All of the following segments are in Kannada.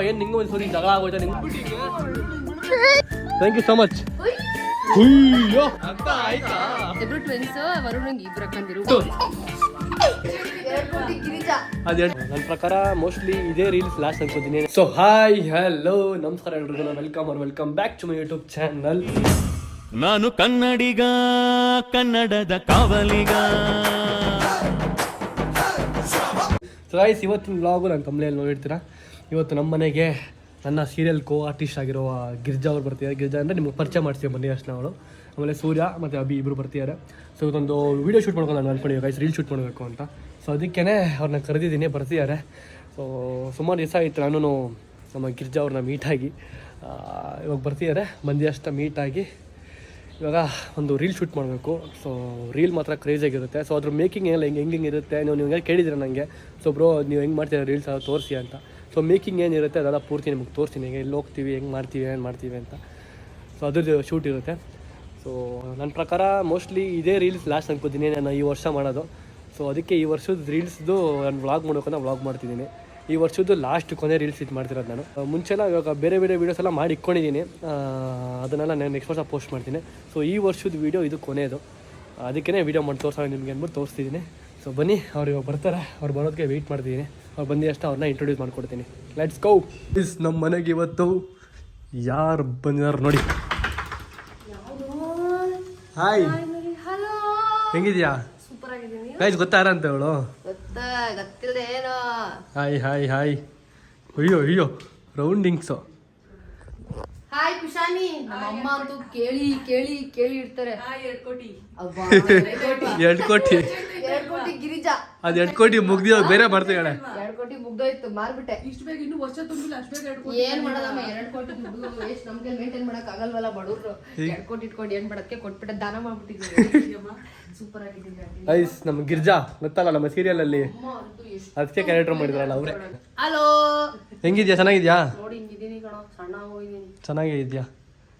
ಏನ್ ನಿಂಗೂ ಒಂದ್ಸರಿ ಜಗಳ ಆಗೋಯ್ತಾ ನಿಂಗೆ? Thank you so much. ಅಂತ ಆಯ್ತಾ? ಇಬ್ರು ಟ್ವಿನ್ಸ್, ವರುಣ್ ಇಬ್ರು ಅಕ್ಕಂದಿರು. ನನ್ನ ಪ್ರಕಾರ ಮೋಸ್ಟ್ಲಿ ಇದೇ ರೀಲ್ಸ್ ಲಾಸ್ಟ್ ಅನ್ಕೋತೀನಿ. ಸೊ ಹಾಯ್ ಹಲೋ ನಮಸ್ಕಾರ ಎಲ್ರಿಗೂ, welcome back to my YouTube channel. ನಾನು ಕನ್ನಡಿಗ, ಕನ್ನಡದ ಕಾವಲಿಗ. ಸೊ ಗೈಸ್, ಇವತ್ತಿನ ವ್ಲಾಗು ನಾನು ತಮ್ಮನೇಲಿ ನೋಡಿರ್ತೀರಾ. ಇವತ್ತು ನಮ್ಮ ಮನೆಗೆ ನನ್ನ ಸೀರಿಯಲ್ ಕೋ ಆರ್ಟಿಸ್ಟ್ ಆಗಿರುವ ಗಿರ್ಜಾ ಅವ್ರು ಬರ್ತಿದ್ದಾರೆ. ಗಿರ್ಜಾ ಅಂದರೆ ನಿಮ್ಗೆ ಪರಿಚಯ ಮಾಡ್ತೀವಿ ಬನ್ನಿ ಅಷ್ಟು ಅವಳು. ಆಮೇಲೆ ಸೂರ್ಯ ಮತ್ತು ಅಭಿ ಇಬ್ಬರು ಬರ್ತಿದ್ದಾರೆ. ಸೊ ಇವತ್ತೊಂದು ವೀಡಿಯೋ ಶೂಟ್ ಮಾಡ್ಕೊಂಡು ನಾನು ಅನ್ಕೊಂಡಿದ್ದೆ ಗೈಸ್, ರೀಲ್ ಶೂಟ್ ಮಾಡಬೇಕು ಅಂತ. ಸೊ ಅದಕ್ಕೇ ಅವ್ರನ್ನ ಕರೆದಿದ್ದೀನಿ, ಬರ್ತಿದ್ದಾರೆ. ಸೊ ಸುಮಾರು ದಿವಸ ಆಯಿತು ನಾನು ನಮ್ಮ ಗಿರ್ಜಾ ಅವ್ರನ್ನ ಮೀಟಾಗಿ. ಇವಾಗ ಬರ್ತಿದ್ದಾರೆ, ಬಂದು ಅಷ್ಟು ಮೀಟಾಗಿ ಇವಾಗ ಒಂದು ರೀಲ್ ಶೂಟ್ ಮಾಡಬೇಕು. ಸೊ ರೀಲ್ ಮಾತ್ರ ಕ್ರೇಜಿಯಾಗಿರುತ್ತೆ. ಸೊ ಅದ್ರ ಮೇಕಿಂಗ್ ಏನೆಲ್ಲ ಹೆಂಗೆ ಇರುತ್ತೆ ನೀವು ಹಿಂಗೆ ಕೇಳಿದ್ರೆ ನನಗೆ. ಸೊ ಬ್ರೋ ನೀವು ಹೆಂಗೆ ಮಾಡ್ತೀರಾ ರೀಲ್ಸ್ ತೋರಿಸಿ ಅಂತ. ಸೊ ಮೇಕಿಂಗ್ ಏನಿರುತ್ತೆ ಅದೆಲ್ಲ ಪೂರ್ತಿ ನಿಮಗೆ ತೋರಿಸ್ತೀನಿ, ಹೆಂಗೆ ಎಲ್ಲಿ ಹೋಗ್ತೀವಿ, ಹೆಂಗೆ ಮಾಡ್ತೀವಿ, ಏನು ಮಾಡ್ತೀವಿ ಅಂತ. ಸೊ ಅದ್ರದ್ದು ಶೂಟ್ ಇರುತ್ತೆ. ಸೊ ನನ್ನ ಪ್ರಕಾರ ಮೋಸ್ಟ್ಲಿ ಇದೇ ರೀಲ್ಸ್ ಲಾಸ್ಟ್ ಅನ್ಕೋತೀನಿ ನಾನು ಈ ವರ್ಷ ಮಾಡೋದು. ಸೊ ಅದಕ್ಕೆ ಈ ವರ್ಷದ ರೀಲ್ಸ್ದು ನಾನು ವ್ಲಾಗ್ ಮಾಡ್ಬೇಕಂತ ವ್ಲಾಗ್ ಮಾಡ್ತಿದ್ದೀನಿ. ಈ ವರ್ಷದ್ದು ಲಾಸ್ಟ್ ಕೊನೆ ರೀಲ್ಸ್ ಇದು ಮಾಡ್ತಿರೋದು ನಾನು. ಮುಂಚೆಲ್ಲ ಇವಾಗ ಬೇರೆ ವೀಡಿಯೋಸ್ ಎಲ್ಲ ಮಾಡಿ ಇಟ್ಕೊಂಡಿದ್ದೀನಿ, ಅದನ್ನೆಲ್ಲ ನಾನು ನೆಕ್ಸ್ಟ್ ವರ್ಷ ಪೋಸ್ಟ್ ಮಾಡ್ತೀನಿ. ಸೊ ಈ ವರ್ಷದ ವೀಡಿಯೋ ಇದು ಕೊನೆಯದು, ಅದಕ್ಕೇ ವೀಡಿಯೋ ಮಾಡಿ ತೋರಿಸೋಣ ನಿಮಗೆ ಅಂದ್ಬಿಟ್ಟು ತೋರಿಸ್ತಿದ್ದೀನಿ. ಸೊ ಬನ್ನಿ, ಅವ್ರು ಇವಾಗ ಬರ್ತಾರೆ. ಅವ್ರು ಬರೋದಕ್ಕೆ ವೆಯ್ಟ್ ಮಾಡ್ತಿದ್ದೀನಿ. ಅವ್ರು ಬಂದು ಅಷ್ಟು ಅವ್ರನ್ನ ಇಂಟ್ರೊಡ್ಯೂಸ್ ಮಾಡ್ಕೊಡ್ತೀನಿ. Let's go. ಇಸ್ ನಮ್ಮ ಮನೆಗೆ ಇವತ್ತು ಯಾರು ಬಂದಿದ್ದಾರೆ ನೋಡಿ. Hi, ಹೆಂಗಿದ್ಯಾ guys? ಗೊತ್ತಾರ ಅಂತ ಅವಳು. Hi hi hi. ಅಯ್ಯೋ ರೌಂಡಿಂಗ್ಸು. ಹಾಯ್ ಕುಶಾನಿ. ನಮ್ಮ ಅಮ್ಮ ಅಂತೂ ಕೇಳಿ ಕೇಳಿ ಕೇಳಿ ಇರ್ತಾರೆ. 2 ಕೋಟಿ 2 ಕೋಟಿ ಗಿರಿಜಾ. ಅದು 2 ಕೋಟಿ ಮುಗ್ದಿಯೋ ಬೇರೆ ಬರ್ತೀವಿ. 2 ಕೋಟಿ ಮುಗ್ದೋಯ್ತು, ಮಾರ್ಬಿಟ್ಟೆ. ಇಷ್ಟು ಬೇಗ ಇನ್ನು ವರ್ಷ ತುಂಬಿಲ್ಲ, ಅಷ್ಟು ಬೇಗ 2 ಕೋಟಿ ಏನ್ ಮಾಡೋದಮ್ಮ? 2 ಕೋಟಿ ದುಡ್ಡು ಎಷ್ಟು ನಮ್ಗೆ ಮೇಂಟೈನ್ ಮಾಡಕ್ ಆಗಲ್ವಲ್ಲ ಬಡವ್ರು. 2 ಕೋಟಿ ಇಟ್ಕೊಂಡು ಏನ್ ಮಾಡೋದಕ್ಕೆ ಕೊಟ್ಬಿಟ್ಟೆ, ದಾನ ಮಾಡ್ಬಿಟ್ಟಿದ್ದೀವಿ. ಸೂಪರ್ ಆಗಿದ್ದೀವಿ ಐಸ್. ನಮ್ಮ ಗಿರ್ಜಾ ಗೊತ್ತಲ್ಲ ನಮ್ಮ ಸೀರಿಯಲ್ ಅಲ್ಲಿ, ಅದಕ್ಕೆ ಕ್ಯಾರೆಕ್ಟರ್ ಮಾಡಿದ್ರಲ್ಲ ಅವರೇ. ಹಲೋ, ಹೆಂಗಿದ್ಯಾ? ಚೆನ್ನಾಗಿದ್ಯಾ? ನೋಡಿ ಹಿಂಗಿದ್ದೀನಿ ಕಣೋ, ಸಣ್ಣ ಹೋಗಿದ್ದೀನಿ. ಚೆನ್ನಾಗಿದ್ಯಾ?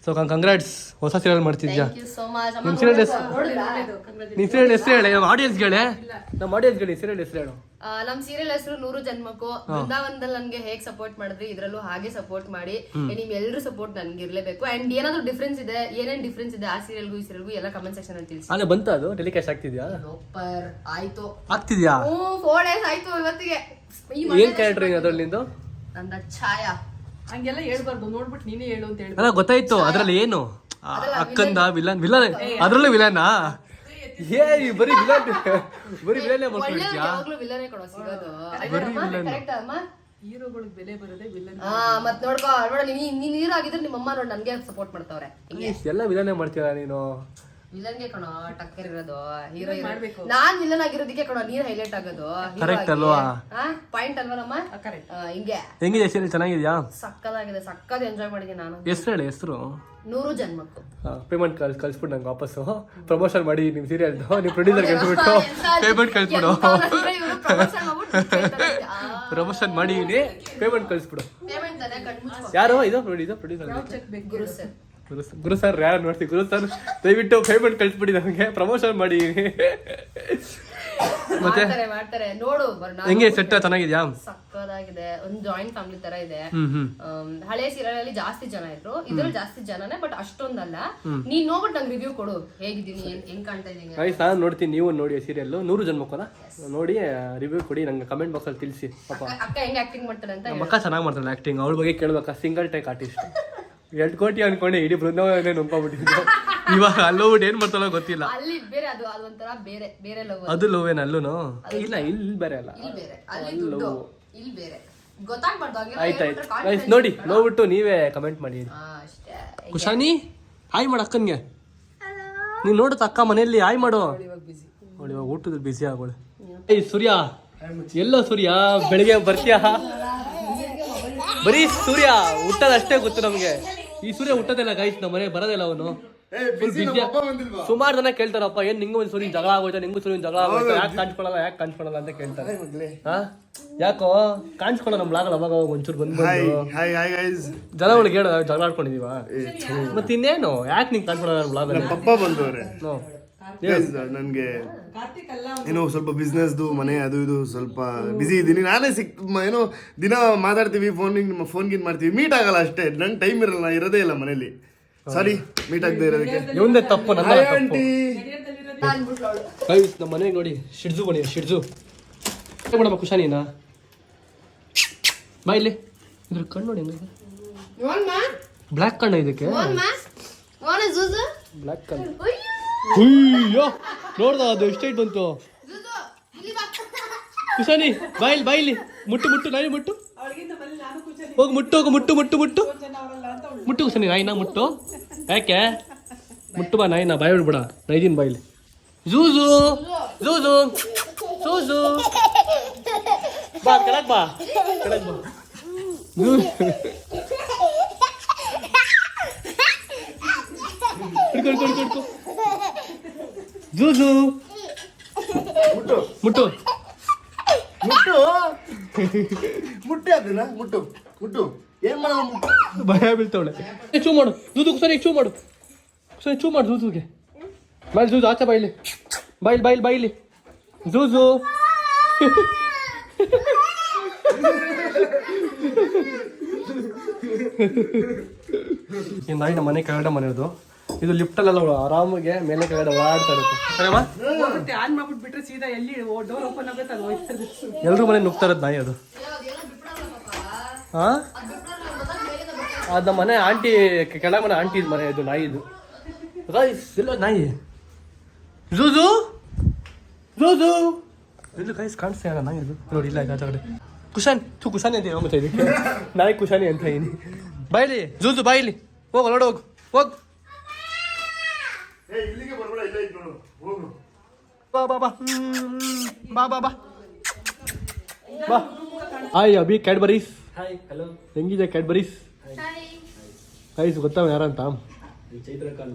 ಸೊ ಕಂಗ್ರಾಟ್ಸ್, ಹೊಸ ಸೀರಿಯಲ್ ಮಾಡ್ತಿದ್ಯಾ? Thank you so much. ನಿಮ್ಮ ಸೀರಿಯಲ್ ನಿಮ್ಮ ಸೀರಿಯಲ್ ಹೆಸರು ಹೇಳಿ, ನಮ್ಮ ಆಡಿಯನ್ಸ್ ಹೇಳಿ. ನಮ್ಮ ಆಡಿಯನ್ಸ್ ಹೇಳಿ ಸೀರಿಯಲ್ ಹೆಸರು ಹೇಳು. ನಮ್ ಸೀರಿಯಲ್ ಹೆಸರು 100 ಜನ್ಮಕ್ಕೂ. ಬೃಂದಾವನದಲ್ಲಿ ನನ್ಗೆ ಹೇಗ್ ಸಪೋರ್ಟ್ ಮಾಡಿದ್ರಿ, ಇದ್ರಲ್ಲೂ ಹಾಗೆ ಸಪೋರ್ಟ್ ಮಾಡಿ. ನಿಮ್ ಎಲ್ರು ಸಪೋರ್ಟ್ ನನ್ಗೆ ಇರ್ಲೇಬೇಕು. ಅಂಡ್ ಏನಾದ್ರು ಡಿಫ್ರೆನ್ಸ್ ಇದೆ, ಏನೇನ್ ಡಿಫ್ರೆನ್ಸ್ ಇದೆ ಆ ಸೀರಿಯಲ್ಗೂ ಈ ಸೀರಿಯಲ್ಗೂ ಎಲ್ಲ ಕಮೆಂಟ್ ಸೆಕ್ಷನ್ ಅಲ್ಲಿ ತಿಳಿಸಿ. ಅಲ್ಲ ಬಂತ ಅದು ಟೆಲಿಕಾಸ್ಟ್ ಆಗ್ತಿದ್ಯಾ? ಸೂಪರ್ ಆಯ್ತು. ಆಗ್ತಿದ್ಯಾ? 4 days ಆಯ್ತು ಇವತ್ತಿಗೆ. ಏನ್ ಕ್ಯಾರೆಕ್ಟರ್ ಅದ್ರಲ್ಲಿ ನಿಂದು? ನಂದ ಛಾಯಾ. ಹಂಗೆಲ್ಲ ಹೇಳ್ಬಾರ್ದು, ನೋಡ್ಬಿಟ್ಟು ನೀನೇ ಹೇಳು ಅಂತ ಹೇಳಿ. ಅಲ್ಲ ಗೊತ್ತಾಯ್ತು, ಅದ್ರಲ್ಲಿ ಏನು ಅಕ್ಕಂದ ವಿಲನ್ ಅದ್ರಲ್ಲೂ ವಿಲನಾ? ಏ ಬರೀ ವಿಲನ್ ಮಾಡ್ಕೊಂಡಿದ್ಯಾ? ಯಾವಾಗ್ಲೂ ವಿಲನೇ ಕೊಡೋ ಸಿಗೋದು. ಕರೆಕ್ಟ್ ಅಮ್ಮ? ಹೀರೋಗಳಿಗೆ ಬೆಲೆ ಬರೋದೇ ವಿಲನ್. ಮತ್ ನೋಡ್ಕೋ, ನೋಡ ನೀನ್ ಹೀರೋ ಆಗಿದ್ರೆ ನಿಮ್ಮ ಅಮ್ಮ ನೋಡಿ ನನ್ಗೆ ಸಪೋರ್ಟ್ ಮಾಡ್ತಾವ್ರೆ. ಎಲ್ಲ ವಿಲನೇ ಮಾಡ್ತೀರಾ ನೀನು? ವಿಲನ್ಗೆ ಕಣೋ ಟಕ್ಕರ್ ಇರೋದು, ಹೀರೋ ಮಾಡ್ಬೇಕು. ನಾನ್ ವಿಲನ್ ಆಗಿರೋದಕ್ಕೆ ಕಣೋ ನೀರ್ ಹೈಲೈಟ್ ಆಗೋದು. ಕರೆಕ್ಟ್ ಅಲ್ವಾ? ಪಾಯಿಂಟ್ ಅಲ್ವಾ ನಮ್ಮ? ಹಿಂಗೆ. ಹೆಂಗಿದೆ ಸೀರಿಯಲ್? ಚೆನ್ನಾಗಿದ್ಯಾ? ಸಕ್ಕದಾಗಿದೆ, ಸಕ್ಕದ ಎಂಜಾಯ್ ಮಾಡಿದೀನಿ ನಾನು. ಹೆಸರು ಹೇಳಿ. ಹೆಸರು 100 ಜನ್ಮಕ್ಕೂ. ಪೇಮೆಂಟ್ ಕಳ್ಸ್ಬಿಟ್ಟು ನಂಗೆ ವಾಪಸ್ಸು ಪ್ರಮೋಷನ್ ಮಾಡಿ ನಿಮ್ ಸೀರಿಯಲ್ ನೀವು ಪ್ರೊಡ್ಯೂಸರ್ ಕಳ್ಸ್ಬಿಟ್ಟು ಪೇಮೆಂಟ್ ಕಳ್ಸ್ಬಿಡು. ಪ್ರಮೋಷನ್ ಮಾಡಿ ಪೇಮೆಂಟ್ ಕಳ್ಸ್ಬಿಡು. ಯಾರು ಇದು ಪ್ರೊಡ್ಯೂಸರ್? ಗುರು ಸರ್ ಯಾರು ನೋಡ್ತೀವಿ? ಗುರು ಸರ್ ದಯವಿಟ್ಟು ಪೇಮೆಂಟ್ ಕಳ್ಸ್ಬಿಡಿ ನನಗೆ, ಪ್ರಮೋಷನ್ ಮಾಡಿ. ಮತ್ತೆ ಮಾಡ್ತಾರೆ ನೋಡು. ಹೆಂಗೆ ಸೆಟ್? ಚೆನ್ನಾಗಿದ್ಯಾ? ಸಕ್ಕದಾಗಿದೆ. ಒಂದು ಜಾಯಿಂಟ್ ಫ್ಯಾಮಿಲಿ ತರ ಇದೆ. ಹಳೆ ಸೀರಿಯಲ್ ಅಲ್ಲಿ ಜಾಸ್ತಿ ಜನ ಇದ್ರು, ಇದ್ರಲ್ಲಿ ಜಾಸ್ತಿ ಜನನೇ, ಬಟ್ ಅಷ್ಟೊಂದಲ್ಲ. ನೀನ್ ನೋಡ್ಬಿಟ್ಟು ನಂಗೆ ರಿವ್ಯೂ ಕೊಡು, ಹೇಗಿದ್ದೀನಿ, ಹೆಂಗ್ ಕಾಣ್ತಾ ಇದೀನಿ. ಆಯ್ತು, ನಾನು ನೋಡ್ತೀನಿ, ನೀವು ನೋಡಿ ಸೀರಿಯಲ್ 100 ಜನ್ಮಕ್ಕಲ್ಲ, ನೋಡಿ ರಿವ್ಯೂ ಕೊಡಿ ನಂಗೆ ಕಮೆಂಟ್ ಬಾಕ್ಸ್ ಅಲ್ಲಿ ತಿಳಿಸಿ. ಪಾಪ ಅಕ್ಕ ಹೆಂಗ್ ಆಕ್ಟಿಂಗ್ ಮಾಡ್ತಾರೆ ಅಂತ. ನಮ್ಮ ಅಕ್ಕ ಚೆನ್ನಾಗಿ ಮಾಡ್ತಾಳೆ ಆಕ್ಟಿಂಗ್, ಅವಳ ಬಗ್ಗೆ ಕೇಳ್ಬೇಕಾ? Single take artist. 2 ಕೋಟಿ ಅನ್ಕೊಂಡೆ ಇಡೀ ಬೃಂದಾವನ ನಂಬ್ಬಿಟ್ಟಿದ್ದು. ಇವಾಗ ಅಲ್ಲೋಬಿಟ್ಟು ಏನ್ ಮಾಡ್ತಾಳೋ ಗೊತ್ತಿಲ್ಲ. ಅಲ್ಲಿ ಬೇರೆ, ಅದು ಅದೊಂಥರ ಬೇರೆ ಬೇರೆ ಲವ್. ಅದು ಲವ್ ಏನ? ಅಲ್ಲೂನು ಇಲ್ಲ, ಇಲ್ಲಿ ಬೇರೆ ಅಲ್ಲ, ಇಲ್ಲಿ ಬೇರೆ, ಅಲ್ಲಿ ದುಡ್ಡು, ಇಲ್ಲಿ ಬೇರೆ. ಗೊತ್ತಾಗ್ಬಾರ್ದು. ಆಯ್ತಾಯ್ತು ನೋಡಿ, ನೋಡ್ಬಿಟ್ಟು ನೀವೇ ಕಮೆಂಟ್ ಮಾಡಿ ಅಷ್ಟೇ. ಖುಷಾನಿ ಹಾಯ್ ಮಾಡು ಅಕ್ಕನ್ಗೆ. ನೀನ್ ನೋಡುತ್ತ ಅಕ್ಕ ಮನೆಯಲ್ಲಿ ಹಾಯ್ ಮಾಡು. ಇವಾಗ ಊಟದಲ್ಲಿ ಬಿಸಿ ಆಗೋಳು. ಏಯ್ ಸೂರ್ಯ, ಎಲ್ಲೋ ಸೂರ್ಯ? ಬೆಳಿಗ್ಗೆ ಬರ್ತೀಯಾ? ಬರೀ ಸೂರ್ಯ ಹುಟ್ಟದ ಅಷ್ಟೇ ಗೊತ್ತು ನಮ್ಗೆ. ಈ ಸೂರ್ಯ ಹುಟ್ಟೋದಿಲ್ಲ ಗೈಸ್, ನಮ್ಮ ಮನೆ ಬರೋದಿಲ್ಲ ಅವನು. ಸುಮಾರು ಜನ ಕೇಳ್ತಾರಪ್ಪ, ಏನ್ ನಿಂಗೂ ಒಂದು ಸೂರ್ಯ ಜಗಳ ಆಗೋಯ್ತಾ, ನಿಂಗೂ ಸೂರ್ಯ ಜಗಳ ಆಗೋಯ್ತಾ, ಯಾಕೆ ಕಾಣಿಸ್ಕೊಳ್ಳಲ್ಲ ಅಂತ ಕೇಳ್ತಾರೆ. ಯಾಕೋ ಕಾಣಿಸ್ಕೊಳ್ಳೋ ನಮ್ ಬ್ಲಾಗ್ ಅವಾಗ ಒಂಚೂರು ಬಂದ್ಬಿಟ್ಟು ಜನಗಳಿಗೆ ಹೇಳ ಜಗಳ ಆಡ್ಕೊಂಡಿದೀವ. ಮತ್ತೆ ಇನ್ನೇನು, ಯಾಕೆ ನಿಂಗೆ ಕಾಣಿಸ್ಕೊಳ್ಳೋ ನಮ್ ಬ್ಲಾಗ್? ನನಗೆ ಕಾರ್ತಿಕ್ ಅಲ್ಲ ಏನೋ ಸ್ವಲ್ಪ ಬಿಸ್ನೆಸ್ದು ಮನೆ ಅದು ಇದು ಸ್ವಲ್ಪ ಬಿಸಿ ಇದ್ದೀನಿ. ನಾನೇ ಏನೋ ದಿನ ಮಾತಾಡ್ತೀವಿ, ಫೋನ್ಗಿನ್ ಮಾಡ್ತೀವಿ, ಮೀಟ್ ಆಗಲ್ಲ ಅಷ್ಟೇ. ನಂಗೆ ಟೈಮ್ ಇರಲ್ಲ, ಇರೋದೇ ಇಲ್ಲ ಮನೇಲಿ. ಸಾರಿ ಮೀಟ್ ಆಗದೆ ಇರೋದಕ್ಕೆ. ಇವಂದೇ ತಪ್ಪು, ನನ್ನ ತಪ್ಪು. ಆಂಟಿ ಗೈಸ್ ನಮ್ಮ ಮನೆಗೆ ನೋಡಿ ಶಿಡ್ಜು ಬನ್ನಿ, ಶಿಡ್ಜು ಮೇಡಮ್ ಖುಷಾನಿನಾ ಬಾ ಇಲ್ಲಿ. ಇದ್ರ ಕಣ್ಣು ನೋಡಿ ಹೆಂಗಿದೆ, ಬ್ಲ್ಯಾಕ್ ಕಣ್ಣು ಇದಕ್ಕೆ, ಬ್ಲ್ಯಾಕ್ ಕಣ್ಣು. ಅಯ್ಯೋ ನೋಡ್ದ ಅದು ಎಷ್ಟೈಟ್ ಬಂತು. ಕುಶಾನಿ ಬಾಯಿಲ್ ಬಾಯಿಲಿ ಮುಟ್ಟು ಮುಟ್ಟು ನಾಯಿ ಮುಟ್ಟು ಹೋಗಿ ಮುಟ್ಟು ಹೋಗು ಮುಟ್ಟು ಮುಟ್ಟು ಮುಟ್ಟು ಮುಟ್ಟು ಕುಶಾನಿ ನಾಯಿನ ಮುಟ್ಟು. ಯಾಕೆ ಮುಟ್ಟು ಬಾ ನಾಯಿನ ಬಾಯಿ ಬಿಡ್ಬೇಡ, ನೈದಿನ ಬಾಯಿಲಿ. ಜೂಜು ಜೂಜು ಜೂಜು ಬಾ ಕೆಳಗ್ ಬಾ ಕೆಳಗ್ ಬಾ. ಹಿಡ್ಕೊ ಹಿಡ್ಕೊ ಜೂಜು ಮುಟ್ಟು ಮುಟ್ಟು ಮುಟ್ಟು ಮುಟ್ಟಿ ಅದನ್ನ ಮುಟ್ಟು ಮುಟ್ಟು ಏನ್ ಮಾಡೋದು? ಭಯ ಬೀಳ್ತಾವಳೆ. ಚೂ ಮಾಡು ಜೂಜು ಕುಸರಿ, ಚೂ ಮಾಡು ಕುಸರಿ, ಚೂ ಮಾಡು ಜೂಜುಗೆ. ಬಾಯ್ ಜೂಜು ಆಚೆ ಬಾಯಿಲಿ, ಬಾಯಿಲಿ ಬಾಯಿಲಿ ಬಾಯಿಲಿ ಜೂಜು. ಈ ನಾಯಿ ನಮ್ಮ ಮನೆ ಕೆಳಗಡೆ ಮನೆಯದು. ಇದು ಲಿಫ್ಟಲ್ಲೆಲ್ಲ ಆರಾಮಾಗೆ ಮೇಲೆ ಕೆಳಗಡೆ ಓಡಾಡ್ತಾ ಇರುತ್ತೆ. ಸರಿಯಮ್ಮ ಆನ್ ಮಾಡ್ಬಿಟ್ಟು ಬಿಟ್ರೆ ಸೀದಾ ಎಲ್ಲಿ ಡೋರ್ ಓಪನ್ ಆಗುತ್ತೆ ಅಲ್ಲಿ ಹೋಯ್ತಾ ಇರುತ್ತೆ. ಎಲ್ರೂ ಮನೆ ನುಗ್ತಾ ಇರೋದು ನಾಯಿ ಅದು. ಹಾ ಅದು ನಮ್ಮ ಮನೆ ಆಂಟಿ, ಕೆಳಗೆ ಮನೆ ಆಂಟಿ ಮನೆ ಇದು ನಾಯಿ. ಇದು ಇಲ್ಲ ನಾಯಿ ಜೂಜು ಜೂಜು ಇದು ಗೈಸ್ ಕಾಣಿಸ್ತಾ ಇಲ್ಲ ನಾಯಿ ಅದು ನೋಡಿ. ಇಲ್ಲ ಆಚೆ ಕಡೆ ಕುಶಾನ್ ತು ಕುಶಾನಿ ಅಂತ ಹೇಳ್ತಾ ಇದಕ್ಕೆ, ನಾಯಿ ಕುಶಾನಿ ಅಂತ ಇದೀನಿ. ಬಾಯ್ಲಿ ಜೂಜು ಬಾಯ್ಲಿ ಹೋಗು ನೋಡು, ಹೋಗು ಹೋಗು ಇಲ್ಲಿಗೆ ಬರ್ಬೇಡ, ಇಲ್ಲ ಇತ್ತು ನೋಡು, ಹೋಗು. ಬಾ ಬಾ ಬಾ ಬಾ ಬಾ ಬಾ ಬಾ. Hi Abhi Cadbury's. Hi hello, ಹೆಂಗಿದೆ ಕ್ಯಾಡ್ಬರೀಸ್? ಗೈಸ್ ಗೊತ್ತಾವ ಯಾರಂತ?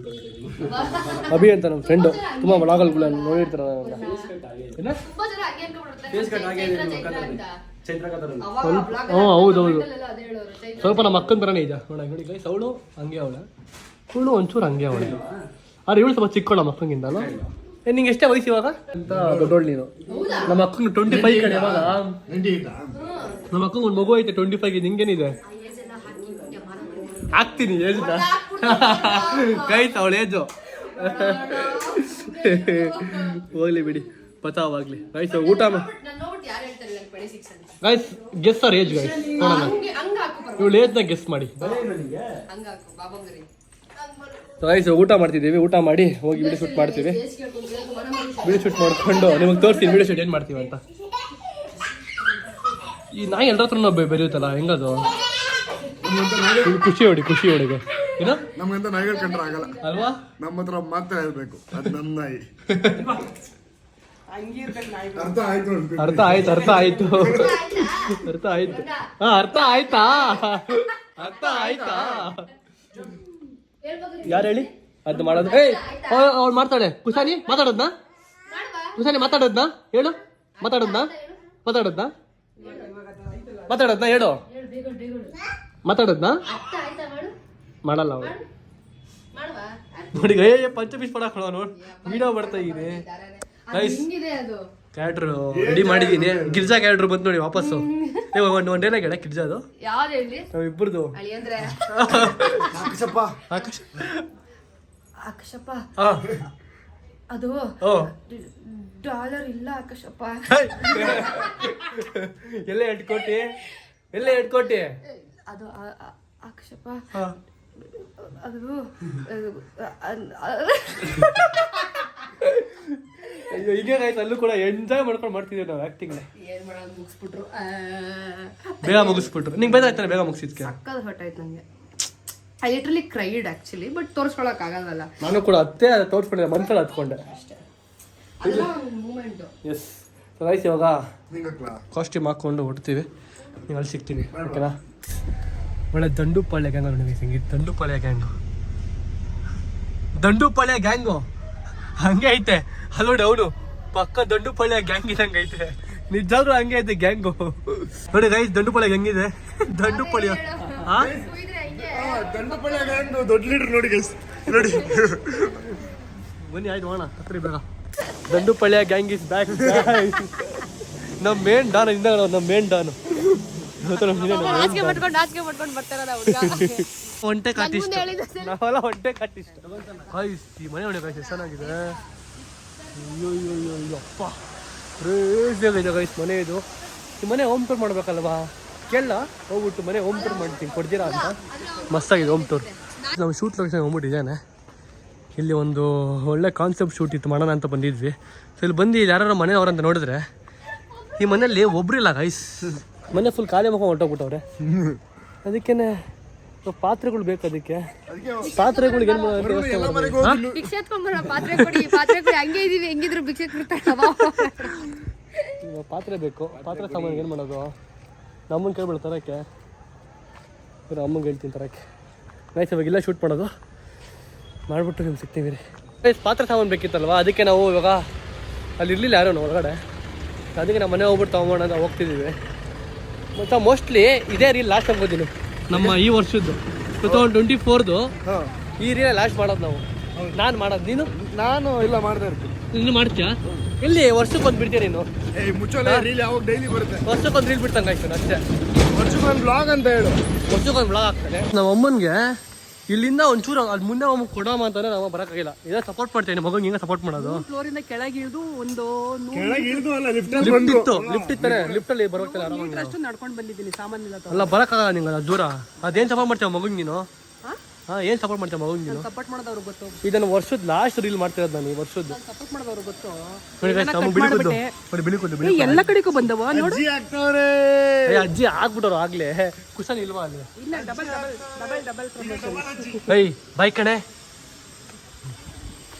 ಅಭಿ ಅಂತ ನಮ್ಮ ಫ್ರೆಂಡು, ತುಂಬ ವ್ಲಾಗಲ್ಗಳು ನೋಡಿರ್ತಾರೆ. ಹ್ಞೂ ಹೌದೌದು, ಸ್ವಲ್ಪ ನಮ್ಮ ಅಕ್ಕನ ಥರನೇ ಇದೆ ನೋಡಿ. ನೋಡಿ ಗೈಸ್ ಅವಳು ಹಂಗೆ ಅವಳೆ, ಅವಳು ಒಂಚೂರು ಹಂಗೆ ಅವಳೆ. ಆದ್ರೆ ಇವಳು ಸ್ವಲ್ಪ ಚಿಕ್ಕವಳು ನಮ್ಮ ಅಕ್ಕಂಗಿಂತ. ನಿಂಗೆ ಎಷ್ಟೇ ವಯಸ್ಸು ಇವಾಗ ಅಂತ ದೊಡ್ಡೋಳು ನೀನು. ನಮ್ಮ ಅಕ್ಕಂಗೆ 25 ಕಡೆ ಇವಾಗ. ನಮ್ಮ ಅಕ್ಕಂಗೆ ಒಂದು ಮಗು ಐತೆ 25. ನಿಂಗೇನಿದೆ? ಹಾಕ್ತೀನಿ ಏಜ್ನ ಗೈಸ್, ಅವಳ ಏಜು. ಹೋಗ್ಲಿ ಬಿಡಿ, ಪಚಾವಾಗ್ಲಿ ಗೈಸ್. ಊಟ guys guess or age guys, ನೋಡೋಣ ಇವಳು ಏಜ್ನ ಗೆಸ್ ಮಾಡಿ ಗೈಸ್. ಊಟ ಮಾಡ್ತಿದ್ದೀವಿ, ಊಟ ಮಾಡಿ ಹೋಗಿ ವಿಡಿಯೋ ಶೂಟ್ ಮಾಡ್ತೀವಿ. ವಿಡಿಯೋ ಶೂಟ್ ಮಾಡ್ಕೊಂಡು ನಿಮಗೆ ತೋರಿಸ್ತೀನಿ ವಿಡಿಯೋ ಶೂಟ್ ಏನು ಮಾಡ್ತೀವಿ ಅಂತ. ಈ ನಾಯಿ ಎಲ್ಲರ ಹತ್ರ ನಾವು ಬೆರೆಯುತ್ತಲ್ಲ, ಹೆಂಗದು ಖುಷಿ ಹೊಡಿ, ಖುಷಿ ಹೊಡಿಗೆ ಏನೋ. ನಮ್ಗಂತ ನಾಯಿಗಳು ಕಂಡ್ರೆ ಆಗಲ್ಲ ಅಲ್ವಾ, ನಮ್ಮ ಹತ್ರ ಮಾತ್ರ ಹೇಳ್ಬೇಕು, ಅದು ನಮ್ಮ ನಾಯಿ. ಹಂಗಿರ್ಬೇಕು ನಾಯಿ. ಅರ್ಥ ಆಯ್ತು ಅರ್ಥ ಆಯ್ತು, ಅರ್ಥ ಆಯ್ತು, ಅರ್ಥ ಆಯ್ತು. ಹಾ ಅರ್ಥ ಆಯ್ತಾ, ಅರ್ಥ ಆಯ್ತಾ? ಯಾರು ಹೇಳಿ ಅದು ಮಾಡೋದು? ಏಯ್ ಅವ್ಳು ಮಾಡ್ತಾಳೆ. ಕುಶಾನಿ ಮಾತಾಡೋದ್ನಾ? ಕುಶಾನಿ ಮಾತಾಡೋದ್ನಾ ಹೇಳು, ಮಾತಾಡೋದ್ನಾ ಮಾತಾಡೋದ್ನಾ ಮಾತಾಡೋದ್ನಾ ಹೇಳು, ಮಾತಾಡೋದ್ನಾ? ಮಾಡಲ್ಲ ಅವಳು ನೋಡಿ. ಪಂಚ ಪೀಸ್ ಪಡಾಕೊಳ್ಳೋ ನೋಡಿ, ವಿಡಿಯೋ ಬರ್ತಾ ಇದೆ ಗೈಸ್. ಕ್ಯಾಡ್ರು ರೆಡಿ ಮಾಡಿದೀನಿ. ಗಿರ್ಜಾ ಕ್ಯಾಡ್ರು ಬಂದು ನೋಡಿ ವಾಪಸ್ಸು. ಒಂದು ಡೈಲಾಗ್ ಹೇಳ ಗಿರ್ಜಾದು. ಯಾವ್ದು ಹೇಳಿ? ಇಬ್ಬರದು. ಅಳಿಯಂದ್ರೆ ಆಕಾಶಪ್ಪ, ಆಕಾಶ್ ಆಕಾಶಪ್ಪ, ಹಾ ಅದು ಓ ಡಾಲರ್ ಇಲ್ಲ ಆಕಾಶಪ್ಪ. ಎಲ್ಲ 2 ಕೋಟಿ, ಎಲ್ಲ 2 ಕೋಟಿ. ಅದು ಆಕಾಶಪ್ಪ, ಹಾ ಅದು ಅಯ್ಯೋ ಈಗ ಆಯ್ತು. ಅಲ್ಲೂ ಕೂಡ ಎಂಜಾಯ್ ಮಾಡ್ಕೊಂಡು ಮಾಡ್ತಿದ್ದೀವಿ ನಾವು ಆಕ್ಟಿಂಗ್. ಏನ್ ಮಾಡೋದು, ಮುಗಿಸ್ಬಿಟ್ರು, ಬೇಗ ಮುಗಿಸ್ಬಿಟ್ರು. ನಿಂಗೆ ಬೇಜಾಯ್ತಾನೆ ಬೇಗ ಮುಗಿಸಿದ್ಕೆ? ಸಕ್ಕದ ಹರ್ಟ್ ಆಯ್ತು ನನಗೆ. I literally cried actually, but ತೋರಿಸ್ಕೊಳಕ್ ಆಗಲ್ಲ. ನಾನು ಕೂಡ ಅತ್ತೆ ತೋರಿಸ್ಕೊಂಡಿದ್ದೆ, ಮನ್ಸಲ್ಲಿ ಹತ್ಕೊಂಡೆ. ಮೂಮೆಂಟ್. S rice. ಇವಾಗ ನಿಂಗಕ್ಲಾ ಕಾಸ್ಟ್ಯೂಮ್ ಹಾಕೊಂಡು ಹೊಡ್ತೀವಿ, ನೀವು ಅಲ್ಲಿ ಸಿಗ್ತೀನಿ ಓಕೆನಾ? ಒಳ್ಳೆ ದಂಡುಪಾಳ್ಯ ಗ್ಯಾಂಗ್ ನೋಡಿ ಸಂಗೀತ. ದಂಡುಪಾಳ್ಯ ಗ್ಯಾಂಗು, ದಂಡುಪಾಳ್ಯ ಗ್ಯಾಂಗು ಹಂಗೆ ಐತೆ. ಅಲ್ಲೋ ಅವನು ಪಕ್ಕ ದಂಡುಪಾಳ್ಯ ಗ್ಯಾಂಗ್ ಇದಂಗೆ ಐತೆ, ನಿಜಾದ್ರೂ ಹಂಗೆ ಐತೆ ಗ್ಯಾಂಗು. ನೋಡಿ ಗೈಸ್ ದಂಡುಪಾಳ್ಯ ಹೆಂಗಿದೆ. ದಂಡುಪಾಳ್ಯ ದಂಡಪಳ್ಳಿ ಗ್ಯಾಂಗ್ ದೊಡ್ಡ ಲೀಡರ್ ನೋಡಿ ಗೈಸ್, ನೋಡಿ ಬನ್ನಿ ಆಯ್ತು ಹೋಣ ಹತ್ರ ಬೇಗ. ದಂಡುಪಳ್ಳಿಯ ಗ್ಯಾಂಗ್ ಇಸ್ ಬ್ಯಾಕ್. ನಮ್ಮ ಮೇನ್ ಡಾನ್ ಇಂದ ನಮ್ಮ ಮೇನ್ ಡಾನು ನಾಚಿಕೆ ಮಾಡ್ಕೊಂಡು ಬರ್ತಾರಲ್ಲ ಹುಡುಗ. ಒಂಟೆ ಕಾಟಿಷ್ಟ ಮುಂದೆ ಹೇಳಿದ ಸರಿ. ನಾವೆಲ್ಲ ಒಂಟೆ ಕಾಟಿಷ್ಟ. ಗೈಸ್ ಈ ಮನೆ ನೋಡಿ ಗೈಸ್ ಎಷ್ಟು ಚೆನ್ನಾಗಿದೆ. ಅಯ್ಯೋ ಅಯ್ಯೋ ಅಯ್ಯೋ ಅಯ್ಯೋ ಅಪ್ಪ ಕ್ರೇಜಿ ಆಗಿದೆ ಗೈಸ್ ಮನೆ ಇದು. ಈ ಮನೆ ಹೋಮ್ ಟೂರ್ ಮಾಡ್ಬೇಕಲ್ವಾ? ಕೇಳ ಹೋಗ್ಬಿಟ್ಟು ಮನೆ ಹೋಮ್ ಟೂರ್ ಮಾಡ್ತೀನಿ ಕೊಡ್ತೀರಾ ಅಂತ. ಮಸ್ತಾಗಿದೆ ಹೋಮ್ ಟೂರ್. ನಾವು ಶೂಟ್ ಲೊಕೇಶನ್ ಹೋಗ್ಬಿಟ್ಟಿದ್ದೇನೆ. ಇಲ್ಲಿ ಒಂದು ಒಳ್ಳೆ ಕಾನ್ಸೆಪ್ಟ್ ಶೂಟ್ ಇತ್ತು ಮಾಡೋಣ ಅಂತ ಬಂದಿದ್ವಿ. ಸೊ ಇಲ್ಲಿ ಬಂದು ಯಾರು ಮನೆಯವ್ರಂತ ನೋಡಿದ್ರೆ ಈ ಮನೆಯಲ್ಲಿ ಒಬ್ರಿಲ್ಲ ಗೈಸ್. ಮನೆ ಫುಲ್ ಖಾಲಿ ಮಕ್ಕ ಹೊರಟೋಗ್ಬಿಟ್ಟವ್ರೆ. ಅದಕ್ಕೇನೆ ಪಾತ್ರೆಗಳು ಬೇಕು. ಅದಕ್ಕೆ ಪಾತ್ರೆಗಳಿಗೆ ಏನು ಮಾಡೋದು? ಭಿಕ್ಷೆ ಎತ್ಕೊಂಡ್ಬರ ಪಾತ್ರೆ ಕೊಡಿ ಹಂಗೆ ಇದೀವಿ ಹೆಂಗಿದ್ರು ಭಿಕ್ಷೆ ಕೊಡ್ತಾರ. ಪಾತ್ರೆ ಬೇಕು. ಪಾತ್ರೆ ಸಾಮಾನಿಗೆ ಏನು ಮಾಡೋದು? ನಮ್ಮನ್ನ ಕೇಳ್ಬಿಡ ತರಕ್ಕೆ. ಅಮ್ಮಂಗೆ ಹೇಳ್ತೀನಿ ತರಕ್ಕೆ. ನೈಸ್ ಇವಾಗ ಇಲ್ಲ ಶೂಟ್ ಮಾಡೋದು ಮಾಡಿಬಿಟ್ಟು ನಿಮ್ಗೆ ಸಿಗ್ತೀವಿ ರೀ. ಪಾತ್ರೆ ಸಾಮಾನು ಬೇಕಿತ್ತಲ್ವ ಅದಕ್ಕೆ ನಾವು ಇವಾಗ ಅಲ್ಲಿ ಇರಲಿಲ್ಲ ಯಾರು ಒಳಗಡೆ. ಅದಕ್ಕೆ ನಾವು ಮನೆ ಹೋಗ್ಬಿಟ್ಟು ತಗೊಂಬೋಣ ಅಂತ ಹೋಗ್ತಿದ್ದೀವಿ. ಮತ್ತು ಮೋಸ್ಟ್ಲಿ ಇದೇ ರೀಲ್ ಲಾಸ್ಟ್ ಆಗ್ಬೋದಿನಿ ನಮ್ಮ ಈ ವರ್ಷದ್ದು 2024 ಈ ರೀಲ್ ಲಾಸ್ಟ್ ಮಾಡೋದು ನಾವು. ನಾನು ಮಾಡೋದು, ನೀನು? ನಾನು ಇಲ್ಲ ಮಾಡ್ತಾ ಇರ್ತೀನಿ. ನೀನು ಮಾಡ್ತೀಯಾ? ಇಲ್ಲಿ ವರ್ಷಕ್ಕೊಂದು ಬಿಡ್ತೀಯ ನೀನು? ಮುಚ್ಚೋಲ್ಲ ರೀಲ್ ಯಾವಾಗ ಡೈಲಿ ಬರುತ್ತೆ. ವರ್ಷಕ್ಕೊಂದು ರೀಲ್ ಬಿಡ್ತಂಗೆ ಆಯ್ತು ಅಷ್ಟೇ. ವರ್ಷಕ್ಕೊಂದು ಬ್ಲಾಗ್ ಅಂತ ಹೇಳು. ವರ್ಷಕ್ಕೊಂದು ಬ್ಲಾಗ್ ಆಗ್ತದೆ. ನಮ್ಮ ಅಮ್ಮನಿಗೆ ಇಲ್ಲಿಂದ ಒಂಚೂರು ಅಲ್ಲಿ ಮುಂದೆ ಅಮ್ಮ ಕೊಡೋಮ ಅಂತಂದ್ರೆ ನಾವು ಬರೋಕ್ಕಾಗಿಲ್ಲ. ಇದೇ ಸಪೋರ್ಟ್ ಮಾಡ್ತೇನೆ ಮಗನಿಗೆ. ಹಿಂಗೆ ಸಪೋರ್ಟ್ ಮಾಡೋದು. ಫ್ಲೋರಿಂದ ಕೆಳಗೆ ಇಳಿದು ಒಂದು ಕೆಳಗೆ ಇಳಿದು ಅಲ್ಲ ಲಿಫ್ಟ್ ಲಿಫ್ಟ್ ಇತ್ತಾನೆ. ಲಿಫ್ಟಲ್ಲಿ ಬರೋಕ್ಕಿಲ್ಲ ಆರಾಮಾಗಿ. ಅಷ್ಟು ನಡ್ಕೊಂಡು ಬಂದಿದ್ದೀನಿ ಸಾಮಾನಿಲ್ಲ. ಅಲ್ಲ ಬರೋಕ್ಕಾಗಲ್ಲ ನಿಂಗೆ ಅದು ದೂರ. ಅದೇನು ಸಪೋರ್ಟ್ ಮಾಡ್ತೇವೆ ಮಗನಿಗೆ ನೀನು? ಹಾಂ ಏನು ಸಪೋರ್ಟ್ ಮಾಡ್ತೇವೆ ಮಗನಿಗೆ ನೀನು? ಸಪೋರ್ಟ್ ಮಾಡೋದವ್ರು ಗೊತ್ತು. ಇದನ್ನು ವರ್ಷದ ಲಾಸ್ಟ್ ರೀಲ್ ಮಾಡ್ತಿರೋದು ನಾನು ಈ ವರ್ಷದ್ದು. ಸಪೋರ್ಟ್ ಮಾಡೋದವ್ರು ಗೊತ್ತು. ಬಿಳಿ ಎಲ್ಲ ಕಡೆಗೂ ಬಂದವ ನೋಡು. ಅಜ್ಜಿ ಆಗ್ತಾವ್ರೆ. ಅಜ್ಜಿ ಆಗ್ಬಿಟ್ಟವ್ರು ಆಗ್ಲೇ. ಕುಶನ್ ಇಲ್ವಾ ಅಲ್ಲಿ? ಇಲ್ಲ ಡಬಲ್ ಪ್ರಮೋಷನ್. ಏಯ್ ಬೈಕ್ ಕಣೆ.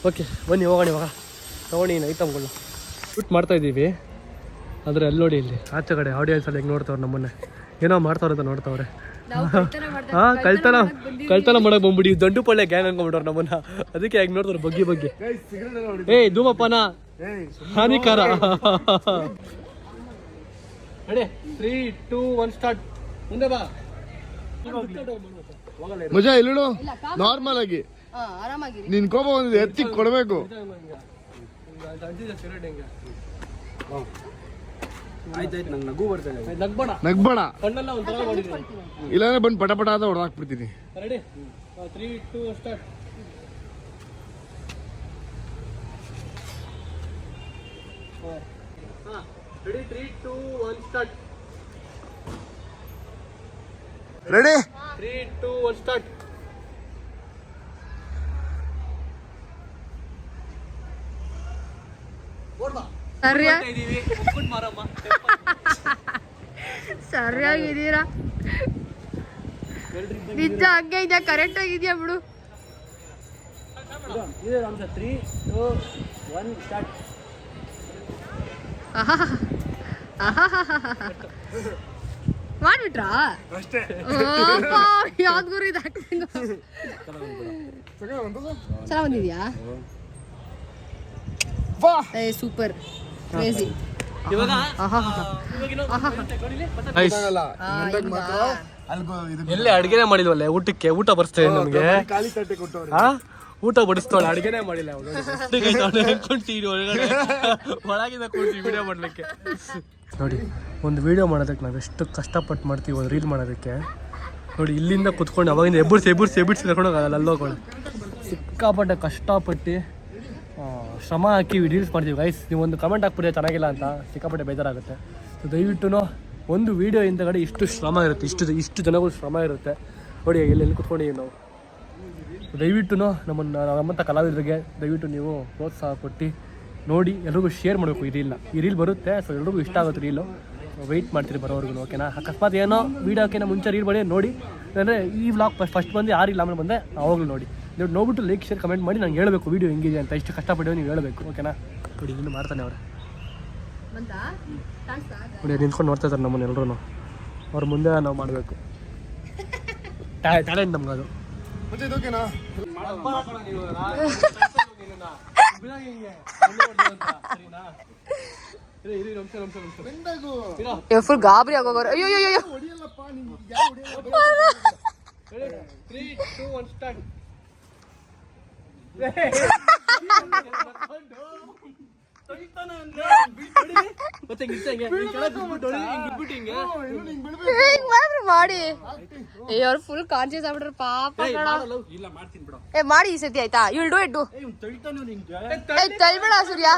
ಓಕೆ ಬನ್ನಿ ಹೋಗೋಣ ಇವಾಗ. ತಗೊಳ್ಳಿ ಐಟಮ್ಗಳು ಶೂಟ್ ಮಾಡ್ತಾ ಇದ್ದೀವಿ. ಆದರೆ ಅಲ್ಲಿ ನೋಡಿ ಇಲ್ಲಿ ಆಚೆ ಕಡೆ ಆಡಿಯನ್ಸ್ ಅಲ್ಲಿ ಹೆಂಗೆ ನೋಡ್ತಾವ್ರೆ ನಮ್ಮನ್ನೇ. ಏನೋ ಮಾಡ್ತಾವ್ರೆ ಅಂತ ನೋಡ್ತಾವ್ರೆ. ಹಾಂ ಕಳ್ತನ ಮಾಡಕ್ ಬಂದ್ಬಿಡಿ ದಂಡುಪಳ್ಳೆ ಗ್ಯಾಂಗ್ ಅನ್ಕೊಂಡ್ಬಿಟ್ಟವ್ರು ನಮ್ಮನ್ನ. ಅದಕ್ಕೆ ಹೆಂಗೆ ನೋಡ್ತಾರೆ ಬಗ್ಗೆ. ಏಯ್ ಧೂಮಪಾನ ಹಾನಿಕಾರ. Ready 3, 2, 1 start. ಮುಂದೆ ಬಾ. ಮಜಾ ಇಲ್ಲಿಡು. ನಾರ್ಮಲ್ ಆಗಿ ಆರಾಮಾಗಿ ನಿನ್ ಕೋಪ ಬಂದಿದೆ ಎತ್ತಿ ಕೊಡ್ಬೇಕು. ನಗ್ಬೇಡ. ಇಲ್ಲಾಂದ್ರೆ ಬಂದು ಪಟ ಪಟ ಅಂತ ಹೊಡೆದಾಕ್ಬಿಡ್ತೀನಿ. Ready 3, 2 start. Ready 3, 2, 1 start. Ready 3, 2, 1 start. ಸರಿಯಾಗಿದ್ದೀರಾ ನಿಜ. ಹಂಗೆ ಇದೆಯಾ? ಕರೆಕ್ಟ್ ಆಗಿದ್ಯಾ ಬಿಡು. 3, 2, 1 ಸ್ಟಾರ್ಟ್. ಮಾಡ್ಬಿಟ್ರಾ ಅಷ್ಟೇ. ಯಾವ್ದು ಗುರು ಇದು ಆಕ್ಟಿಂಗ್ ಚೆನ್ನಾಗ್ ಬಂದಿದ್ಯಾ? Super crazy. ಎಲ್ಲೇ ಅಡ್ಗೆನೆ ಮಾಡಿಲ್ವಲ್ಲ ಊಟಕ್ಕೆ. ಊಟ ಬರ್ಸ್ತೇವೆ ನಮ್ಗೆ. ಖಾಲಿ ತಟ್ಟೆ ಕೊಟ್ಟವ್ರೆ. ಊಟ ಬಡಿಸ್ತವಳ ಅಡ್ಗೆನೆ ಮಾಡಿಲ್ಲ ಅವಳು. ಒಳಗಿಂದ ಕೂರ್ಸಿ ವಿಡಿಯೋ ಮಾಡ್ಲಿಕ್ಕೆ. ನೋಡಿ ಒಂದು ವಿಡಿಯೋ ಮಾಡೋದಕ್ಕೆ ನಾವು ಎಷ್ಟು ಕಷ್ಟಪಟ್ಟು ಮಾಡ್ತೀವಿ ಒಂದು ರೀಲ್ ಮಾಡೋದಕ್ಕೆ. ನೋಡಿ ಇಲ್ಲಿಂದ ಕುತ್ಕೊಂಡು ಅವಾಗಿಂದ ಎಬ್ಬರ್ಸಿ ಕರ್ಕೊಂಡು ಹೋಗಲ್ಲ ಅಲ್ಲೋಗೋಣ. ಸಿಕ್ಕಾಪಟ್ಟೆ ಕಷ್ಟಪಟ್ಟು ಶ್ರಮ ಹಾಕಿ ರೀಲ್ಸ್ ಮಾಡ್ತೀವಿ ಗೈಸ್. ನೀವು ಒಂದು ಕಮೆಂಟ್ ಹಾಕ್ಬಿಡಿ ಚೆನ್ನಾಗಿಲ್ಲ ಅಂತ, ಸಿಕ್ಕಾಪಟ್ಟೆ ಬೇಜಾರಾಗುತ್ತೆ. ಸೊ ದಯವಿಟ್ಟು ಒಂದು ವೀಡಿಯೋ ಹಿಂದಗಡೆ ಇಷ್ಟು ಶ್ರಮ ಇರುತ್ತೆ, ಇಷ್ಟು ಜನಗಳು ಶ್ರಮ ಇರುತ್ತೆ. ನೋಡಿ ಎಲ್ಲೆಲ್ಲಿ ಕುತ್ಕೊಂಡಿದ್ದೀವಿ ನಾವು. ದಯವಿಟ್ಟು ನಮ್ಮಂಥ ಕಲಾವಿದರಿಗೆ ದಯವಿಟ್ಟು ನೀವು ಪ್ರೋತ್ಸಾಹ ಕೊಟ್ಟು ನೋಡಿ ಎಲ್ರಿಗೂ ಶೇರ್ ಮಾಡಬೇಕು. ಈ ರೀಲ್ ಬರುತ್ತೆ. ಸೊ ಎಲ್ರಿಗೂ ಇಷ್ಟ ಆಗುತ್ತೆ ರೀಲು. ವೆಯ್ಟ್ ಮಾಡ್ತೀರಿ ಬರೋವರೆಗೂ. ಓಕೆನಾ? ಅಕಸ್ಮಾತ್ ಏನೋ ವೀಡಿಯೋಕ್ಕಿಂತ ಮುಂಚೆ ರೀಲ್ ಮಾಡಿ ನೋಡಿ. ಅಂದರೆ ಈ ವ್ಲಾಗ್ ಫಸ್ಟ್ ಬಂದು ಆ ರೀಲ್ ಆಮೇಲೆ ಬಂದೆ ಅವಾಗಲೂ ನೋಡಿ. ನೀವು ನೋಡ್ಬಿಟ್ಟು ಲೈಕ್ ಶೇರ್ ಕಮೆಂಟ್ ಮಾಡಿ ನಂಗೆ ಹೇಳಬೇಕು ವೀಡಿಯೋ ಹೆಂಗಿದೆ ಅಂತ. ಇಷ್ಟು ಕಷ್ಟಪಟ್ಟು ನೀವು ಹೇಳಬೇಕು. ಓಕೆನಾ? ನೋಡಿ ಇನ್ನು ಮಾಡ್ತಾನೆ ಅವ್ರೆ. ನೋಡಿ ನಿಂತ್ಕೊಂಡು ನೋಡ್ತಾ ಇದ್ದಾರೆ ನಮ್ಮನ್ನ ಎಲ್ಲರೂ. ಅವ್ರ ಮುಂದೆ ನಾವು ಮಾಡಬೇಕು. ಟ್ಯಾಲೆಂಟ್ ನಮ್ಗೆ ಅದು. ಮತ್ತೆ ಇದೋಕೆನಾ? ಫುಲ್ ಗಾಬರಿ ಆಗೋರು. ಅಯ್ಯೋ ಹೊಡಿಯಲ್ಲಪ್ಪ ನಿಂಗೆ ಯಾರು ಹೊಡಿಯಲ್ಲ. 3, 2, 1 ಸ್ಟಾರ್ಟ್. ಮತ್ತೆ ಹಿಂಗೆ ಹಿಂಗ್ ಮಾತ್ರ ಮಾಡಿ ಅವ್ರು ಫುಲ್ ಕಾನ್ಶಿಯಸ್ ಆಗ್ಬಿಟ್ರೆ ಪಾಪ ಏ ಮಾಡಿ ಈ ಸತಿ ಆಯ್ತಾ ಇವ್ ಡೂ ಇಟ್ಟು ತಳ್ಬೇಡ ಸೂರ್ಯ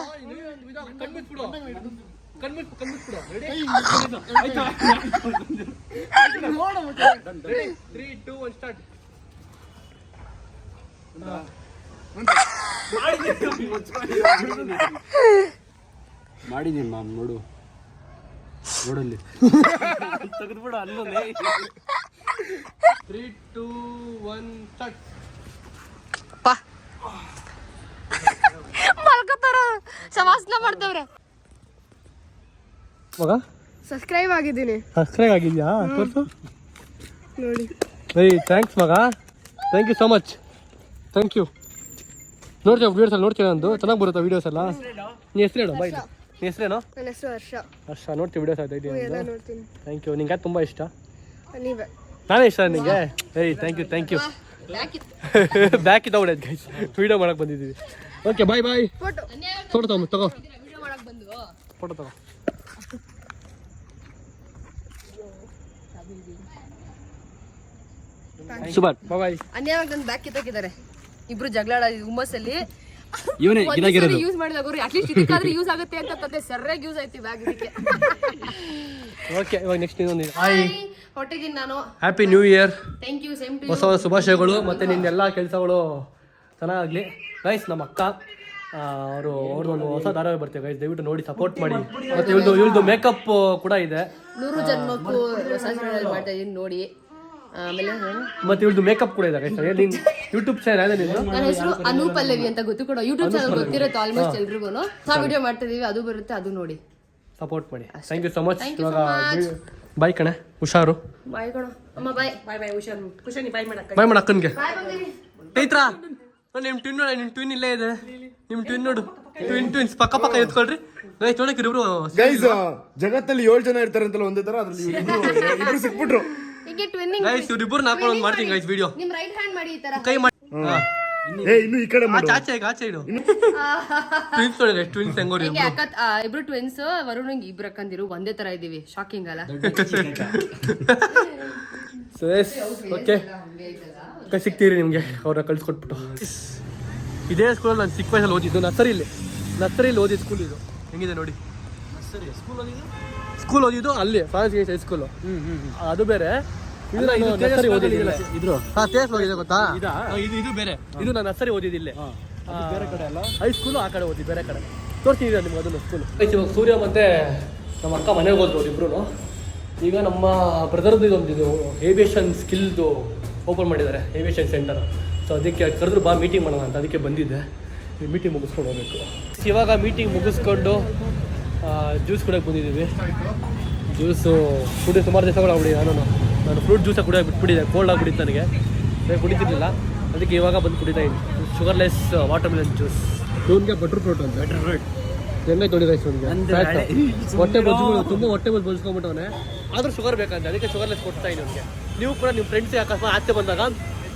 ಮಾಡಿದೀನಿ ಮ್ಯಾಮ್ ನೋಡು ನೋಡಲ್ಲಿ ತೆಗೆದ್ಬಿಡು ಅಲ್ಲೇ 3, 2, 1 ಸ್ಟಾರ್ಟ್ ಮಲ್ಕೋತಾರ ಶವಾಸನ ಮಾಡ್ತವ್ರೆ ಮಗ ಸಬ್ಸ್ಕ್ರೈಬ್ ಆಗಿದ್ದೀನಿ ಸಬ್ಸ್ಕ್ರೈಬ್ ಆಗಿದ್ಯಾ ತೋರ್ಸು ನೋಡಿ ಏಯ್ ಥ್ಯಾಂಕ್ಸ್ ಮಗ thank you so much thank you ನೋಡ್ತೀವಿ ವೀಡಿಯೋಸ್ ಎಲ್ಲ ನೋಡ್ತೀವಿ ನಂದು ಚೆನ್ನಾಗಿ ಬರುತ್ತೆ ವೀಡಿಯೋಸ್ ಎಲ್ಲ ನೀ ಹೆಸರು ಹೇಳು ಬಾಯ್ ನೀ ಹೆಸರೇನು ನನ್ನ ಹೆಸರು ಹರ್ಷ ಹರ್ಷ ನೋಡ್ತೀವಿ ವೀಡಿಯೋಸ್ ಆಯ್ತಾ ಎಲ್ಲ ನೋಡ್ತೀನಿ ಥ್ಯಾಂಕ್ ಯು ನಿಂಗೆ ತುಂಬ ಇಷ್ಟ ನೀವೇ ನಾನೇ ಇಷ್ಟ ನಿಂಗೆ ಏಯ್ ಥ್ಯಾಂಕ್ ಯು ಬ್ಯಾಕ್ ಇದ್ದಾವೆ ಗೈಸ್ ವೀಡಿಯೋ ಮಾಡಕ್ಕೆ ಬಂದಿದ್ದೀವಿ ಓಕೆ ಬಾಯ್ ಬಾಯ್ ಫೋಟೋ ತಗೋ ಫೋಟೋ ತಗೋ ಸುಬಾನ್ ಬಾಯ್ ಅನ್ಯಾಯವಾಗಿ ನನ್ನ ಬ್ಯಾಗ್ ಕಿತ್ತಾಕಿದ್ದಾರೆ ಇಬ್ರು ಜಗಳ ಹುಮ್ಮಸ್ಸಲ್ಲಿ ಇವನೇ ಇದಾಗಿರೋದು ಯೂಸ್ ಮಾಡಿದಾಗ ಅಟ್ಲೀಸ್ಟ್ ಇದಕ್ಕಾದ್ರೆ ಯೂಸ್ ಆಗುತ್ತೆ ಅಂತ ತಂದೆ ಸರ್ಯಾಗಿ ಯೂಸ್ ಆಯ್ತು ಬ್ಯಾಗ್ ಇದಕ್ಕೆ ಓಕೆ ಇವಾಗ ನೆಕ್ಸ್ಟ್ ಇನ್ನೊಂದು ಹಾಯ್ ಹೊಟ್ಟಿದ್ದೀನಿ ನಾನು happy new year thank you same to ಹೊಸ ಹೊಸ ಶುಭಾಶಯಗಳು ಮತ್ತು ನಿನ್ನೆಲ್ಲ ಕೆಲಸಗಳು ಚೆನ್ನಾಗಲಿ ಗೈಸ್ ನಮ್ಮ ಅಕ್ಕ ಅವ್ರದ್ದೊಂದು ಹೊಸ ಧಾರಾವಾಹಿ ಬರ್ತೀವಿ ಗೈಸ್ ದಯವಿಟ್ಟು ನೋಡಿ ಸಪೋರ್ಟ್ ಮಾಡಿ ಮತ್ತು ಇವ್ರದ್ದು ಮೇಕಪ್ ಕೂಡ ಇದೆ 100 ಜನ್ಮಕ್ಕೂ ಹೊಸ ಚಾನಲ್ ಮಾಡ್ತಾ ಇದೀನಿ ನೋಡಿ ಆಮೇಲೆ ಮತ್ತು ಇವ್ರದ್ದು ಮೇಕಪ್ ಕೂಡ ಇದೆ ಗೈಸ್ ನಿನ್ನ ಯೂಟ್ಯೂಬ್ ಚಾನಲ್ ಇದೆ ನಿಂದು ನನ್ನ ಹೆಸರು ಅನು ಪಲ್ಲವಿ ಅಂತ ಗೊತ್ತು ಕೂಡ ಯೂಟ್ಯೂಬ್ ಚಾನಲ್ ಗೊತ್ತಿರುತ್ತೆ ಆಲ್ಮೋಸ್ಟ್ ಎಲ್ರಿಗೂ ಹೊಸ ವಿಡಿಯೋ ಮಾಡ್ತಾ ಇದೀವಿ ಅದು ಬರುತ್ತೆ ಅದು ನೋಡಿ ಸಪೋರ್ಟ್ ಮಾಡಿ ಥ್ಯಾಂಕ್ ಯು ಸೊ ಮಚ್ ಇವಾಗ ಬಾಯ್ ಕಣೆ ಹುಷಾರು ಬಾಯ್ ಕಣ ಅಮ್ಮ ಬಾಯ್ ಬಾಯ್ ಬಾಯ್ ಹುಷಾರು ಖುಷಿ ಬಾಯ್ ಮಾಡಕ್ಕ ಬಾಯ್ ಮಾಡ ಅಕ್ಕನ್ಗೆ ಬಾಯ್ ಬಂದಿರಿ ಚೈತ್ರಾ ನಿಮ್ಮ ಟ್ವಿನ್ ನೋಡ ನಿಮ್ಮ ಟ್ವಿನ್ ಇಲ್ಲೇ ಇದೆ ನಿಮ್ಮ ಟ್ವಿನ್ ನೋಡು ಟ್ವಿನ್ಸ್ ಪಕ್ಕ ಎತ್ಕೊಳ್ರಿ ಗೈಸ್ ನೋಡಕ್ಕೆ ಇಬ್ರು ಗೈಸ್ ಜಗತ್ತಲ್ಲಿ 7 ಜನ ಇರ್ತಾರೆ ಅಂತಲ್ಲ ಒಂದೇ ತರ ಅದ್ರಲ್ಲಿ ಇಬ್ರು ಸಿಕ್ಬಿಟ್ರು ಹೀಗೆ ಟ್ವಿನ್ನಿಂಗ್ ಗೈಸ್ ಇವ್ರಿಬ್ರು ಹಾಕೊಂಡು ಒಂದು ಮಾಡ್ತೀನಿ ಗೈಸ್ ವಿಡಿಯೋ ನಿಮ್ ರೈಟ್ ಹ್ಯಾಂಡ್ ಮಾಡಿ ಈ ತರ ಕೈ ಮಾಡಿ ಇನ್ನು ಈ ಕಡೆ ಮಾಡು ಆಚೆ ಇಡು ಟ್ವಿನ್ಸ್ ನೋಡಿ ಗೈಸ್ ಟ್ವಿನ್ಸ್ ಹೆಂಗೋರಿ ಹಿಂಗೆ ಅಕ್ಕ ಇಬ್ರು ಟ್ವಿನ್ಸ್ ವರುಣ್ ಇಬ್ರು ಅಕ್ಕಂದಿರು ಒಂದೇ ತರ ಇದೀವಿ ಶಾಕಿಂಗ್ ಅಲ್ಲ ಸೊ ಎಸ್ ಓಕೆ ಸಿಗ್ತೀರಿ ನಿಮಗೆ ಅವ್ರನ್ನ ಕಳ್ಸಿಕೊಟ್ಬಿಟ್ಟು ಇದೇ ಸ್ಕೂಲಲ್ಲಿ ನಾನು ಚಿಕ್ಕ ವಯಸ್ಸಲ್ಲಿ ಓದಿದ್ದು ನರ್ಸರಿಲಿ ಓದಿದ್ದು ಸ್ಕೂಲ್ ಇದು ಹೆಂಗಿದೆ ನೋಡಿ ಸ್ಕೂಲ್ ಓದಿದ್ದು ಅಲ್ಲಿ ಫ್ರಾನ್ಸ್ ಹೈಸ್ಕೂಲು ಅದು ಬೇರೆ ಇದು ನಾನು ನರ್ಸರಿ ಓದಿದ್ದಿಲ್ಲ ಹೋಗಿದೆ ಗೊತ್ತಾ ಇದು ಬೇರೆ ಇದು ನಾನು ನರ್ಸರಿ ಓದಿದ್ದಿಲ್ಲ ಬೇರೆ ಕಡೆ ಅಲ್ಲ ಹೈಸ್ಕೂಲು ಆ ಕಡೆ ಓದಿ ಬೇರೆ ಕಡೆ ತೋರಿಸಿದ್ದೀರ ನಿಮ್ಗೆ ಅದನ್ನು ಸ್ಕೂಲು ಇವಾಗ ಸೂರ್ಯ ಮತ್ತೆ ನಮ್ಮ ಅಕ್ಕ ಮನೆಗೆ ಹೋದ್ರು ಇಬ್ರು ಈಗ ನಮ್ಮ ಬ್ರದರ್ದು ಇದೊಂದು ಏವಿಯೇಷನ್ ಸ್ಕಿಲ್ದು ಓಪನ್ ಮಾಡಿದ್ದಾರೆ ಏವಿಯೇಷನ್ ಸೆಂಟರ್ ಸೊ ಅದಕ್ಕೆ ಕರೆದ್ರು ಬಾ ಮೀಟಿಂಗ್ ಮಾಡೋಣ ಅಂತ ಅದಕ್ಕೆ ಬಂದಿದ್ದೆ ಮೀಟಿಂಗ್ ಮುಗಿಸ್ಕೊಂಡು ಹೋಗ್ಬೇಕು ಇವಾಗ ಮೀಟಿಂಗ್ ಮುಗಿಸ್ಕೊಂಡು ಜ್ಯೂಸ್ ಕುಡಿಯೋಕೆ ಬಂದಿದ್ದೀವಿ ಜ್ಯೂಸು ಕುಡಿ ಸುಮಾರು ದಿವಸ ಕೂಡ ನಾನು ಫ್ರೂಟ್ ಜ್ಯೂಸಾಗಿ ಕುಡಿಯೋಕೆ ಬಿಟ್ಬಿಟ್ಟಿದ್ದೆ ಕೋಲ್ಡ್ ಆಗಿಬಿಟ್ಟಿತ್ತು ನನಗೆ ಕುಡಿತಿರ್ಲಿಲ್ಲ ಅದಕ್ಕೆ ಇವಾಗ ಬಂದು ಕುಡಿತಾ ಇದ್ದೀನಿ ಶುಗರ್ಲೆಸ್ ವಾಟರ್ ಮೆಲನ್ ಜ್ಯೂಸ್ ಇವನಿಗೆ ಬಟರ್ ಫ್ರೂಟ್ ಅಂತ ಬಟರ್ ಫ್ರೂಟ್ ಹೆಂಗೆ ತೊಳಿ ರೈಸ್ ಅವನಿಗೆ ಹೊಟ್ಟೆ ತುಂಬ ಹೊಟ್ಟೆ ಬಲ್ಸ್ಕೊಂಡ್ಬಿಟ್ಟವನೆ ಆದರೂ ಶುಗರ್ ಬೇಕಂತೆ ಅದಕ್ಕೆ ಶುಗರ್ಲೆಸ್ ಕೊಡ್ತಾ ಇದ್ದೀನಿ ಅವನಿಗೆ ನೀವು ಕೂಡ ನಿಮ್ಮ ಫ್ರೆಂಡ್ಸ್ ಅಕಸ್ಮಾತ್ ಆಚೆ ಬಂದಾಗ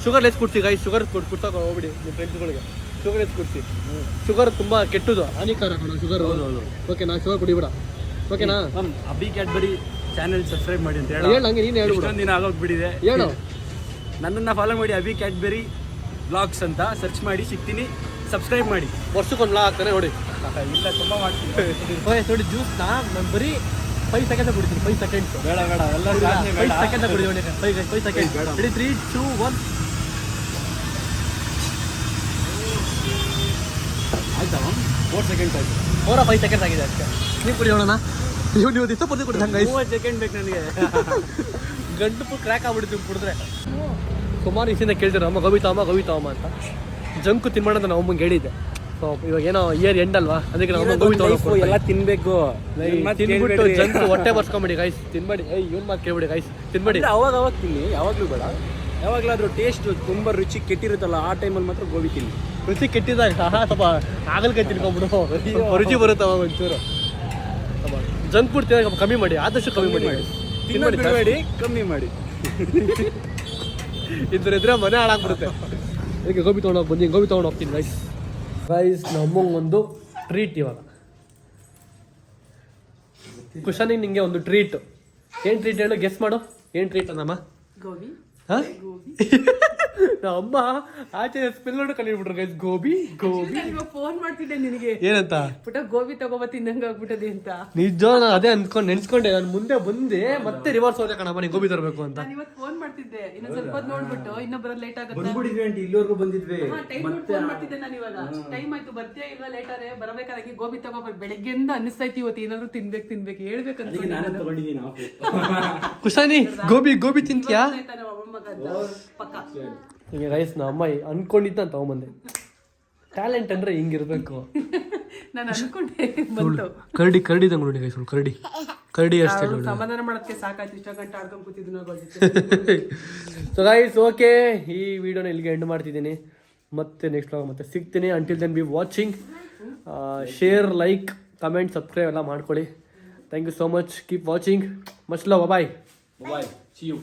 ಶುಗರ್ಲೆಸ್ ಕೊಡ್ಸಿ ಗೈಸ್ ಶುಗರ್ ಕೊಡ್ತಾ ಹೋಗ್ಬಿಡಿ ನಿಮ್ಮ ಫ್ರೆಂಡ್ಸ್ಗಳಿಗೆ ಶುಗರ್ಲೆಸ್ ಕೊಡ್ಸಿ ಶುಗರ್ ತುಂಬ ಕೆಟ್ಟದು ಹಾನಿಕಾರಕ ಶುಗರ್ ಓಕೆ ನಾ ಶುಗರ್ ಕುಡಿಬೇಡ ಓಕೆನಾ ಅಭಿ ಕ್ಯಾಡ್ಬರಿ ಚಾನೆಲ್ ಸಬ್ಸ್ಕ್ರೈಬ್ ಮಾಡಿ ಅಂತ ಹೇಳು ಹಂಗೆ ನೀನು ಹೇಳು ಇಷ್ಟೊಂದು ದಿನ ಆಗೋಗ್ಬಿಟ್ಟಿದೆ ಹೇಳು ನನ್ನನ್ನು ಫಾಲೋ ಮಾಡಿ ಅಭಿ ಕ್ಯಾಡ್ಬರಿ ಬ್ಲಾಗ್ಸ್ ಅಂತ ಸರ್ಚ್ ಮಾಡಿ ಸಿಗ್ತೀನಿ ಸಬ್ಸ್ಕ್ರೈಬ್ ಮಾಡಿ ವರ್ಷಕ್ಕೊಂದು ಲಾ ಆಗ್ತಾನೆ ನೋಡಿ ಇಲ್ಲ ತುಂಬ ಮಾಡ್ತೀನಿ ನೋಡಿ ಜ್ಯೂಸ್ನ ನಾನು ಬರೀ 5 ಸೆಕೆಂಡ್ ಕುಡಿತೀನಿ 5 ಸೆಕೆಂಡ್ಸ್ ಬೇಡ ಎಲ್ಲ 5 ಸೆಕೆಂಡ್ ಕುಡಿದೀವಿ 5 ಸೆಕೆಂಡ್ ರೆಡಿ 3, 2, 1 ಆಯ್ತಾ 4 ಸೆಕೆಂಡ್ಸ್ ಆಯ್ತು 4 5 ಸೆಕೆಂಡ್ಸ್ ಆಗಿದೆ ಅಷ್ಟೇ ನೀವು ಕುಡಿಯೋಣ ನೀವು ದಿವಸ ಪರ್ದು ಕುಡಿದು ಹಂಗೆ 30 ಸೆಕೆಂಡ್ ಬೇಕು ನನಗೆ ಗಂಟು ಫುಲ್ ಕ್ರ್ಯಾಕ್ ಆಗ್ಬಿಡ್ತೀವಿ ಕುಡಿದ್ರೆ ಸುಮಾರು ಇಸಿಂದ ಕೇಳ್ತಾರೆ ಅಮ್ಮ ಗೋವಿತಾಮ ಅಂತ ಜಂಕು ತಿನ್ಮಾಡ ಅಂತ ನಾವು ಅಮ್ಮಂಗೆ ಹೇಳಿದ್ದೆ ಸೊ ಇವಾಗ ಏನೋ ಇಯರ್ ಎಂಡ್ ಅಲ್ವಾ ಅದಕ್ಕೆ ನಾವು ಗೋವಿತಾಮ ಎಲ್ಲ ತಿನ್ಬೇಕು ತಿನ್ಬಿಟ್ಟು ಜಂಕು ಹೊಟ್ಟೆ ಬರ್ಸ್ಕೊಂಬಿಡಿ ಗೈಸ್ ತಿನ್ಬೇಡಿ ಇವ್ನ ಮಾತು ಕೇಳ್ಬಿಡಿ ಗೈಸ್ ತಿನ್ಬೇಡಿ ಅವಾಗ ತಿನ್ನಿ ಯಾವಾಗಲೂ ಬೇಡ ಯಾವಾಗಲಾದ್ರೂ ಟೇಸ್ಟ್ ತುಂಬ ರುಚಿ ಕೆಟ್ಟಿರುತ್ತಲ್ಲ ಆ ಟೈಮಲ್ಲಿ ಮಾತ್ರ ಗೋಬಿ ತಿನ್ನಿ ರುಚಿ ಕೆಟ್ಟಿದಾಗ ಸ್ವಲ್ಪ ಆಗಲ್ಕಾಯಿ ತಿನ್ಕೊಂಬಿಡು ರುಚಿ ಬರುತ್ತೆ ಅವಾಗ ಒಂಚೂರು ಜಂಕ್ ಫುಡ್ ತಿನ್ನೋಕೆ ಕಮ್ಮಿ ಮಾಡಿ ಆದಷ್ಟು ಕಮ್ಮಿ ಮಾಡಿ ತಿನ್ಬೇಡಿ ಕಮ್ಮಿ ಮಾಡಿ ಇದ್ರೆ ಮನೆ ಹಾಳಾಗ್ಬಿಡುತ್ತೆ ಅದಕ್ಕೆ ಗೋಬಿ ತೊಗೊಂಡೋಗಿ ಗೋಬಿ ತೊಗೊಂಡು ಹೋಗ್ತೀನಿ ಗೈಸ್ ಗೈಸ್ ನಮ್ಮಂಗೊಂದು ಟ್ರೀಟ್ ಇವಾಗ. ಕುಶನಿಗೆ ನಿಂಗೆ ಒಂದು ಟ್ರೀಟ್. ಏನು ಟ್ರೀಟ್ ಹೇಳು, ಗೆಸ್ ಮಾಡು. ಏನು ಟ್ರೀಟ್ ಅನ್ನಮ್ಮ? ಗೋಬಿ. ಹಾಂ ಅಮ್ಮ ಆಚೆ ಸ್ಮೆಲ್ ನೋಡಿ ಕಂಡಿಡ್ಬಿಟ್ರು ಗೈಸ್. ಗೋಬಿ ಗೋಬಿ. ಫೋನ್ ಮಾಡ್ತಿದ್ದೆ ನಿನಗೆ ಏನಂತ? ಪುಟ ಗೋಬಿ ತಗೋಬ ತಿನ್ನಂಗ ಆಗ್ಬಿಟ್ಟದೆ ಅಂತ. ನಿಜ ನಾನು ಅದೇ ನೆನ್ಸ್ಕೊಂಡೆ. ನಾನು ಮುಂದೆ ಬಂದೆ ಮತ್ತೆ ರಿವರ್ಸ್ ಹೋದೆ ಕಣಪ್ಪ, ನೀ ಗೋಬಿ ತರಬೇಕು ಅಂತ. ನಾನು ಇವತ್ತು ಫೋನ್ ಮಾಡ್ತಿದ್ದೆ, ಇನ್ನೊಂದ್ ಸ್ವಲ್ಪ ಹೊತ್ತು ನೋಡ್ಬಿಟ್ಟು ಇನ್ನೂ ಬರೋದು ಲೇಟ್ ಆಗುತ್ತೆ. ಬಂದ್ಬಿಟ್ಟಿದ್ವಿ ಆಂಟಿ, ಇಲ್ಲಿವರೆಗೂ ಬಂದಿದ್ವಿ. ಟೈಮ್ ಫೋನ್ ಮಾಡ್ತಿದ್ದೆ ನಾನು ಇವಾಗ. ಟೈಮ್ ಆಯ್ತು, ಬರ್ತೀಯಾ ಇಲ್ವಾ ಲೇಟಾರೆ ಬರಬೇಕಾದ್ರೆ ಗೋಬಿ ತಗೋಬೇಕು. ಬೆಳಗ್ಗೆಯಿಂದ ಅನ್ನಿಸ್ತೈತಿ ಇವತ್ತು ಏನಾದ್ರು ತಿನ್ಬೇಕು ಹೇಳ್ಬೇಕಂತ. ನಾನು ತಗೊಂಡಿದ್ದೀನಿ ಕುಶಾನಿ ಗೋಬಿ ಗೋಬಿ ತಿಂತೀಯಾ? ಪಕ್ಕ ಈಗ ರೈಸ್ ನಮ್ಮ ಅಮ್ಮ ಅನ್ಕೊಂಡಿದ್ದ ತಗೊಂಬಂದೆ. ಟ್ಯಾಲೆಂಟ್ ಅಂದ್ರೆ ಹಿಂಗಿರ್ಬೇಕು. ನಾನು ಅನ್ಕೊಂಡೆ ಬಂತು. ಕರಡಿ ಕರಡಿ ತಂಗ್ ನೋಡಿ ಗೈಸ್, ಕರಡಿ ಅಷ್ಟೇ. ಸಮಾಧಾನ ಮಾಡೋದಕ್ಕೆ ಸಾಕಾಯ್ತು, ಇಷ್ಟ ಗಂಟೆ ಆಡ್ಕೊಂಡ್ ಕೂತಿದ್ದು ನಾವು. ಸೊ ಗೈಸ್ ಓಕೆ, ಈ ವಿಡಿಯೋನ ಇಲ್ಲಿಗೆ ಎಂಡ್ ಮಾಡ್ತಿದ್ದೀನಿ. ಮತ್ತೆ ನೆಕ್ಸ್ಟ್ ವ್ಲಾಗ್ ಮತ್ತೆ ಸಿಗ್ತೀನಿ. Until then be watching. Share, like, comment, subscribe ಎಲ್ಲ ಮಾಡ್ಕೊಳ್ಳಿ. Thank you so much. Keep watching. Much love. Bye. Bye. See you.